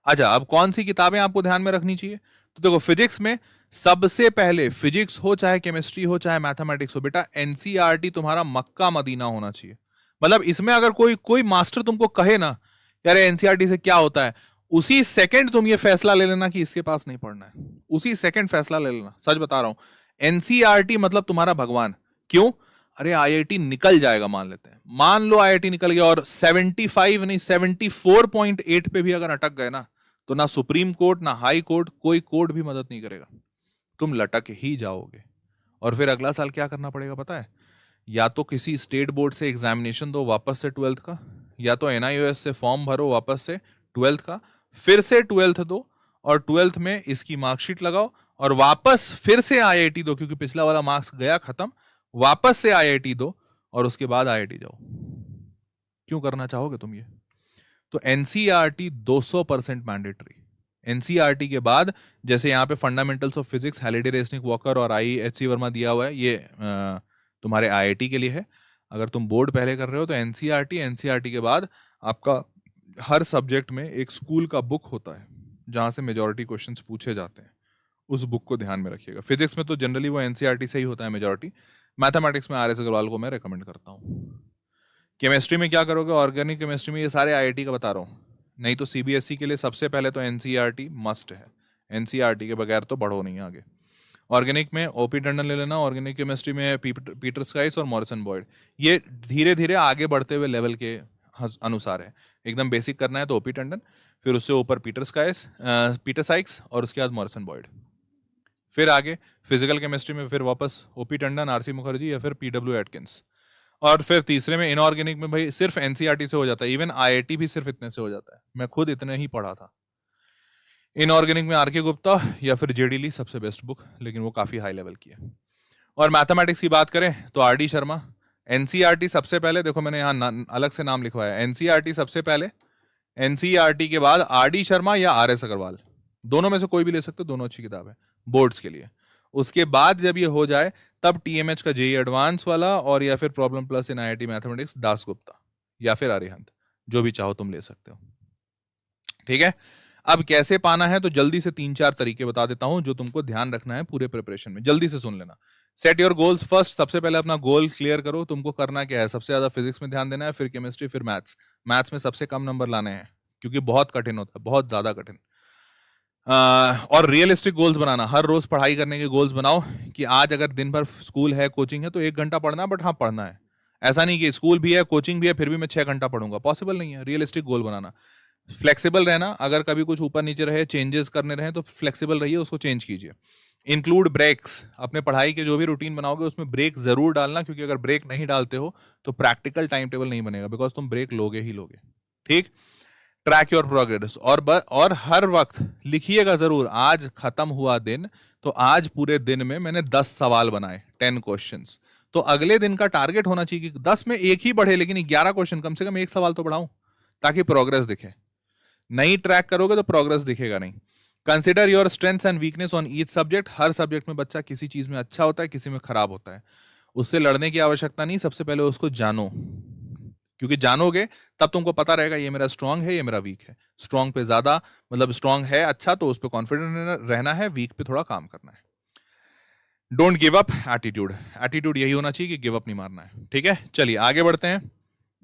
अच्छा, अब कौन सी किताबें आपको ध्यान में रखनी चाहिए? तो देखो, फिजिक्स में सबसे पहले, फिजिक्स हो चाहे केमिस्ट्री हो चाहे मैथमेटिक्स हो, बेटा एनसीईआरटी तुम्हारा मक्का मदीना होना चाहिए। मतलब इसमें अगर कोई मास्टर तुमको कहे ना यार एनसीईआरटी से क्या होता है, उसी सेकंड तुम ये फैसला ले लेना कि इसके पास नहीं पढ़ना है, उसी सेकंड फैसला ले लेना। सच बता रहा हूं, एनसीईआरटी मतलब तुम्हारा भगवान। क्यों? अरे आईआईटी निकल जाएगा, मान लेते हैं, मान लो आईआईटी निकल गया और 75 नहीं 74.8 पे भी अगर अटक गए ना, तो ना सुप्रीम कोर्ट ना हाई कोर्ट, कोई कोर्ट भी मदद नहीं करेगा, तुम लटक ही जाओगे। और फिर अगला साल क्या करना पड़ेगा पता है? या तो किसी स्टेट बोर्ड से एग्जामिनेशन दो वापस से 12th का, या तो एनआईओएस से फॉर्म भरो वापस से 12th का, फिर से 12th दो, और 12th में इसकी मार्कशीट लगाओ, और वापस फिर से आईआईटी दो, क्योंकि पिछला वाला मार्क्स गया खत्म, वापस से आईआईटी दो, और उसके बाद आईआईटी जाओ। क्यों करना चाहोगे तुम ये? तो एनसीईआरटी 200% मैंडेटरी। एनसीईआरटी के बाद, जैसे यहाँ पे fundamentals of physics, Halliday, Resnik, walker और IHC वर्मा दिया हुआ है, ये तुम्हारे आईआईटी के लिए है। अगर तुम बोर्ड पहले कर रहे हो तो एनसीईआरटी के बाद आपका हर सब्जेक्ट में एक स्कूल का बुक होता है जहां से मेजॉरिटी क्वेश्चंस पूछे जाते हैं, उस बुक को ध्यान में रखिएगा। फिजिक्स में तो जनरली वो एनसीईआरटी से ही होता है मेजॉरिटी। मैथमेटिक्स में RS अग्रवाल को मैं रेकमेंड करता हूँ। केमिस्ट्री में क्या करोगे? ऑर्गेनिक केमिस्ट्री में ये सारे आईआईटी का बता रहा हूँ, नहीं तो सीबीएसई के लिए सबसे पहले तो एनसीईआरटी मस्ट है। एनसीईआरटी के बगैर तो बढ़ो नहीं आगे। ऑर्गेनिक में ओपी टंडन ले लेना, ऑर्गेनिक केमिस्ट्री में पीटर स्काइस और मॉरिसन बॉयड। ये धीरे धीरे आगे बढ़ते हुए लेवल के अनुसार है। एकदम बेसिक करना है तो ओपी टंडन, फिर उससे ऊपर पीटर साइक्स, और उसके बाद मॉरिसन बॉयड। फिर आगे फिजिकल केमिस्ट्री में फिर वापस ओपी टंडन, RC मुखर्जी या फिर PW एटकिंस। और फिर तीसरे में इनऑर्गेनिक में भाई सिर्फ एनसीईआरटी से हो जाता है, इवन आईआईटी भी सिर्फ इतने से हो जाता है। मैं खुद इतने ही पढ़ा था। इनऑर्गेनिक में RK गुप्ता या फिर JD ली सबसे बेस्ट बुक, लेकिन वो काफी हाई लेवल की है। और मैथमेटिक्स की बात करें तो RD शर्मा। एनसीईआरटी सबसे पहले, देखो मैंने यहाँ अलग से नाम लिखवाया, एनसीईआरटी सबसे पहले, एनसीईआरटी के बाद RD शर्मा या RS अग्रवाल, दोनों में से कोई भी ले सकते हो, दोनों अच्छी किताब है बोर्ड्स के लिए। उसके बाद जब ये हो जाए तब TMH का JEE एडवांस वाला, और या फिर प्रॉब्लम प्लस इन IIT मैथमेटिक्स दास गुप्ता, या फिर अरिहंत, जो भी चाहो तुम ले सकते हो। ठीक है, अब कैसे पाना है तो जल्दी से 3-4 तरीके बता देता हूं जो तुमको ध्यान रखना है पूरे प्रिपरेशन में। जल्दी से सुन लेना। Set your goals first. सबसे पहले अपना गोल क्लियर करो, तुमको करना क्या है। सबसे ज्यादा फिजिक्स में ध्यान देना है, फिर केमिस्ट्री, फिर मैथ्स। मैथ्स में सबसे कम नंबर लाने हैं क्योंकि बहुत कठिन होता है, बहुत ज्यादा कठिन। और रियलिस्टिक गोल्स बनाना, हर रोज पढ़ाई करने के गोल्स बनाओ कि आज अगर दिन भर स्कूल है, कोचिंग है तो 1 घंटा पढ़ना है, बट हाँ पढ़ना है। ऐसा नहीं कि स्कूल भी है, कोचिंग भी है, फिर भी मैं 6 घंटा पढ़ूंगा, पॉसिबल नहीं है। रियलिस्टिक गोल बनाना, फ्लेक्सिबल रहना, अगर कभी कुछ ऊपर नीचे रहे, चेंजेस करने रहे तो फ्लेक्सिबल रहिए, उसको चेंज कीजिए। इंक्लूड ब्रेक्स, अपने पढ़ाई के जो भी रूटीन बनाओगे उसमें ब्रेक जरूर डालना, क्योंकि अगर ब्रेक नहीं डालते हो तो प्रैक्टिकल टाइम टेबल नहीं बनेगा, बिकॉज तुम ब्रेक लोगे ही लोगे। ठीक, ट्रैक योर प्रोग्रेस, और हर वक्त लिखिएगा जरूर, आज खत्म हुआ दिन तो आज पूरे दिन में मैंने 10 सवाल बनाए, 10 क्वेश्चंस, तो अगले दिन का टारगेट होना चाहिए कि 10 में एक ही बढ़े, लेकिन 11 क्वेश्चन कम से कम एक सवाल तो बढ़ाऊं, ताकि प्रोग्रेस दिखे। नहीं ट्रैक करोगे तो प्रोग्रेस दिखेगा नहीं। Consider your strengths and weakness on each subject, her subject में बच्चा किसी चीज में अच्छा होता है, किसी में खराब होता है, उससे लड़ने की आवश्यकता नहीं, सबसे पहले उसको जानो, क्योंकि जानोगे तब तुमको पता रहेगा ये मेरा स्ट्रांग है, ये मेरा वीक है। स्ट्रांग पे ज्यादा, मतलब स्ट्रांग है अच्छा तो उस पर कॉन्फिडेंट रहना है, वीक पे थोड़ा काम करना है। Don't give up attitude, attitude यही होना चाहिए कि गिव अप नहीं मारना है। ठीक है, चलिए आगे बढ़ते हैं,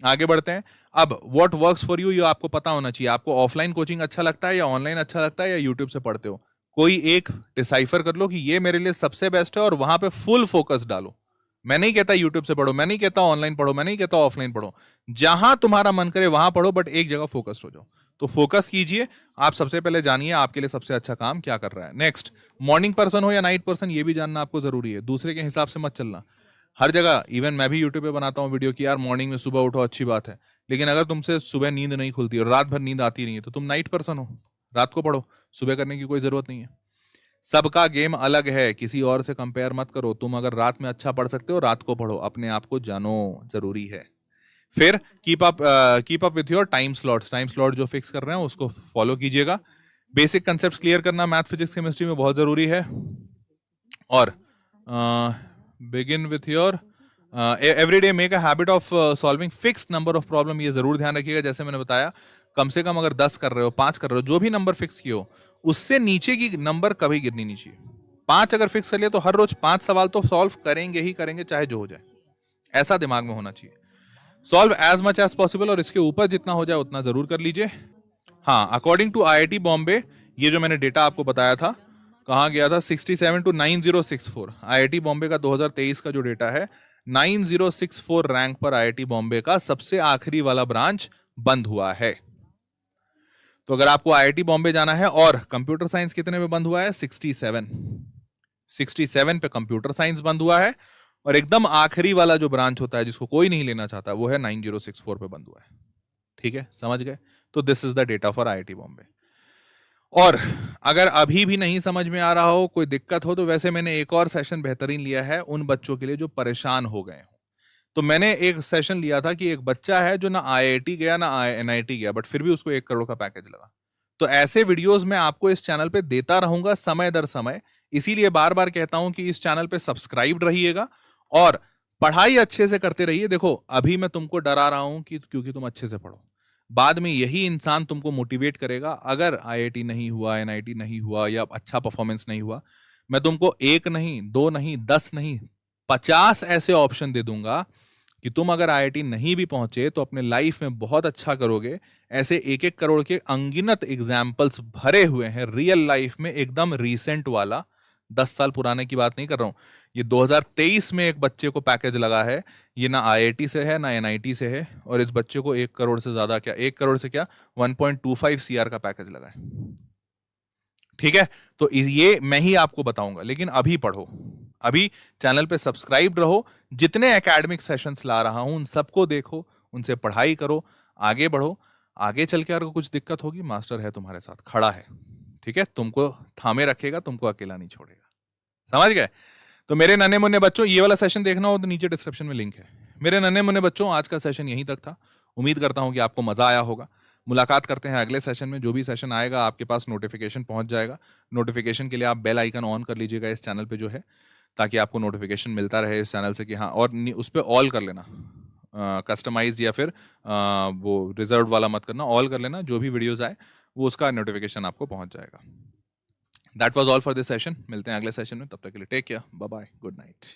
आगे बढ़ते हैं। अब व्हाट वर्क्स फॉर यू, ये आपको पता होना चाहिए। आपको ऑफलाइन कोचिंग अच्छा लगता है या ऑनलाइन अच्छा लगता है या यूट्यूब से पढ़ते हो, कोई एक डिसाइफर कर लो कि ये मेरे लिए सबसे बेस्ट है और वहां पे फुल फोकस डालो। मैं नहीं कहता यूट्यूब से पढ़ो, मैं नहीं कहता ऑनलाइन पढ़ो, मैं नहीं कहता ऑफलाइन पढ़ो, जहां तुम्हारा मन करे वहां पढ़ो, बट एक जगह फोकस्ड हो जाओ। तो फोकस कीजिए, आप सबसे पहले जानिए आपके लिए सबसे अच्छा काम क्या कर रहा है। नेक्स्ट, मॉर्निंग पर्सन हो या नाइट पर्सन, ये भी जानना आपको जरूरी है। दूसरे के हिसाब से मत चलना। हर जगह, इवन मैं भी यूट्यूब पे बनाता हूँ वीडियो कि यार मॉर्निंग में सुबह उठो, अच्छी बात है, लेकिन अगर तुमसे सुबह नींद नहीं खुलती और रात भर नींद आती नहीं है तो तुम नाइट पर्सन हो, रात को पढ़ो, सुबह करने की कोई जरूरत नहीं है। सबका गेम अलग है, किसी और से कंपेयर मत करो। तुम अगर रात में अच्छा पढ़ सकते हो, रात को पढ़ो, अपने आप को जानो, जरूरी है। फिर keep up with your time slots, time slot जो फिक्स कर रहे हैं उसको फॉलो कीजिएगा। बेसिक कंसेप्ट क्लियर करना मैथ, फिजिक्स, केमिस्ट्री में बहुत जरूरी है। और begin with your every day make a habit of solving fixed number of problem, ये जरूर ध्यान रखिएगा। जैसे मैंने बताया, कम से कम अगर 10 कर रहे हो, 5 कर रहे हो, जो भी नंबर फिक्स किए हो उससे नीचे की नंबर कभी गिरनी नहीं चाहिए। 5 अगर फिक्स कर लिया तो हर रोज 5 सवाल तो सॉल्व करेंगे ही करेंगे, चाहे जो हो जाए, ऐसा दिमाग में होना चाहिए। Solve as much as possible, और इसके ऊपर जितना हो जाए उतना जरूर कर लीजिए। हाँ, अकॉर्डिंग टू IIT बॉम्बे, ये जो मैंने डेटा आपको बताया था, कहाँ गया था, 67 to 9064, IIT बॉम्बे का 2023 का जो डेटा है, 9064 रैंक पर IIT बॉम्बे का सबसे आखिरी वाला ब्रांच बंद हुआ है। तो अगर आपको IIT बॉम्बे जाना है, और कंप्यूटर साइंस कितने में बंद हुआ है, 67 पे कंप्यूटर साइंस बंद हुआ है, और एकदम आखिरी वाला जो ब्रांच होता है जिसको कोई नहीं लेना चाहता, वो है 9064 पे बंद हुआ है। ठीक है, समझ गए? तो this is the data for IIT Bombay. और अगर अभी भी नहीं समझ में आ रहा हो, कोई दिक्कत हो, तो वैसे मैंने एक और सेशन बेहतरीन लिया है उन बच्चों के लिए जो परेशान हो गए हो। तो मैंने एक सेशन लिया था कि एक बच्चा है जो ना IIT गया ना NIT गया, बट फिर भी उसको 1 करोड़ का पैकेज लगा। तो ऐसे वीडियोस मैं आपको इस चैनल पे देता रहूंगा समय दर समय, इसीलिए बार बार कहता हूं कि इस चैनल पे सब्सक्राइब रहिएगा और पढ़ाई अच्छे से करते रहिए। देखो, अभी मैं तुमको डरा रहा हूं कि क्योंकि तुम अच्छे से पढ़ो, बाद में यही इंसान तुमको मोटिवेट करेगा। अगर IIT नहीं हुआ, NIT नहीं हुआ, या अच्छा परफॉर्मेंस नहीं हुआ, मैं तुमको 1 नहीं, 2 नहीं, 10 नहीं, 50 ऐसे ऑप्शन दे दूंगा कि तुम अगर IIT नहीं भी पहुंचे तो अपने लाइफ में बहुत अच्छा करोगे। ऐसे 1-1 करोड़ के अनगिनत एग्जाम्पल्स भरे हुए हैं रियल लाइफ में, एकदम रीसेंट वाला, 10 साल पुराने की बात नहीं कर रहा हूं। ये 2023 में एक बच्चे को पैकेज लगा है, ये ना IIT से है ना NIT से है, और इस बच्चे को 1 करोड़ से ज्यादा, क्या 1 करोड़ से क्या 1.25 CR का पैकेज लगा है। ठीक है, तो ये मैं ही आपको बताऊंगा, लेकिन अभी पढ़ो, अभी चैनल पे सब्सक्राइब रहो। जितने एकेडमिक सेशंस ला रहा हूं उन सबको देखो, उनसे पढ़ाई करो, आगे बढ़ो। आगे चल के अगर कुछ दिक्कत होगी, मास्टर है तुम्हारे साथ, खड़ा है। ठीक है, तुमको थामे रखेगा, तुमको अकेला नहीं छोड़ेगा। समझ गए? तो मेरे नन्हे मुन्ने बच्चों, ये वाला सेशन देखना हो तो नीचे डिस्क्रिप्शन में लिंक है। मेरे नन्हे मुन्ने बच्चों, आज का सेशन यहीं तक था। उम्मीद करता हूं कि आपको मजा आया होगा। मुलाकात करते हैं अगले सेशन में। जो भी सेशन आएगा आपके पास नोटिफिकेशन पहुंच जाएगा। नोटिफिकेशन के लिए आप बेल आइकन ऑन कर लीजिएगा इस चैनल पे जो है, ताकि आपको नोटिफिकेशन मिलता रहे इस चैनल से कि हाँ, और उस पर ऑल कर लेना, कस्टमाइज या फिर वो रिजर्व वाला मत करना, ऑल कर लेना। जो भी वीडियोस आए वो उसका नोटिफिकेशन आपको पहुंच जाएगा। That was all for this session. मिलते हैं अगले सेशन में, तब तक के लिए take care, bye bye, good night.